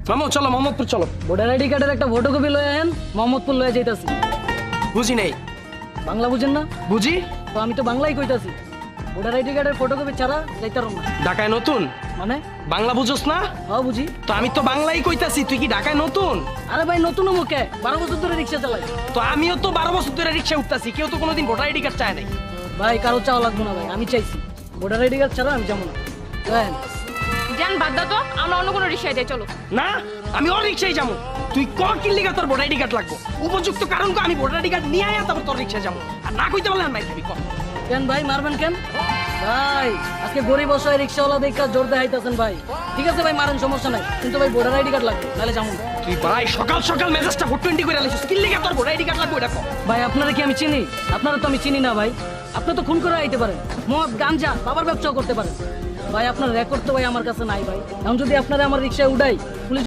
মামু চলো মোহাম্মদপুর চলো। ভোটার আইডি কার্ডের একটা ফটোকপি লয়ে আহেন, মোহাম্মদপুর লয়ে যাইতাছি। বুঝি নেই। বাংলা বুঝেন না? বুঝি। তো আমি তো বাংলাই কইতাছি। ভোটার আইডি কার্ডের ফটোকপি ছাড়া যাইতারম না। ঢাকায় নতুন মানে? বাংলা বুঝোস না? হ্যাঁ বুঝি। তো আমি তো বাংলাই কইতাছি, তুই কি ঢাকায় নতুন? আরে ভাই নতুন মুখে 12 বছর ধরে রিক্সা চালাই। তো আমিও তো 12 বছর ধরে রিক্সায় উঠতাছি, কেউ তো কোনোদিন ভোটার আইডি কার্ড চায় নাই। ভাই কারো চাওয়া লাগবে না ভাই, আমি চাইছি। ভোটার আইডি কার্ড ছাড়া আমি যাবো না। হ্যাঁ জান বাদ দাও তো, আমরা অন্য কোনো রিক্সায় যাই চলো। না আমি ওর রিক্সায় যাবো। তুই ক কি লিগা তোর ভোটার আইডি কার্ড লাগবো? উপযুক্ত কারণ কো আমি ভোটার আইডি কার্ড নিয়ে আয়া তারপর তোর রিক্সায় যাবো। আর না কইতে বললেন ভাই তুমি কর। কেন ভাই মারবেন কেন? ভাই আজকে গরিব অসহায় রিক্সাওয়ালা দেখা জোর দেখাইতেছেন ভাই। ঠিক আছে ভাই মারেন, সমস্যা নাই, কিন্তু ভাই ভোটার আইডি কার্ড লাগবে, নাহলে যাবো না। তুই ভাই সকাল সকাল মেজাজটা 420 করে আলিস, কি লিগা তোর ভোটার আইডি কার্ড লাগবে এটা কর। ভাই আপনারা কি আমি চিনি? আপনারা তো আমি চিনি না ভাই। আপনি তো খুন করে আইতে পারেন, মদ গাঞ্জা বাবার ব্যবসাও করতে পারেন। ভাই আপনার রেকর্ড তো ভাই আমার কাছে নাই ভাই। এখন যদি আপনারা আমার রিক্সায় উঠাই, পুলিশ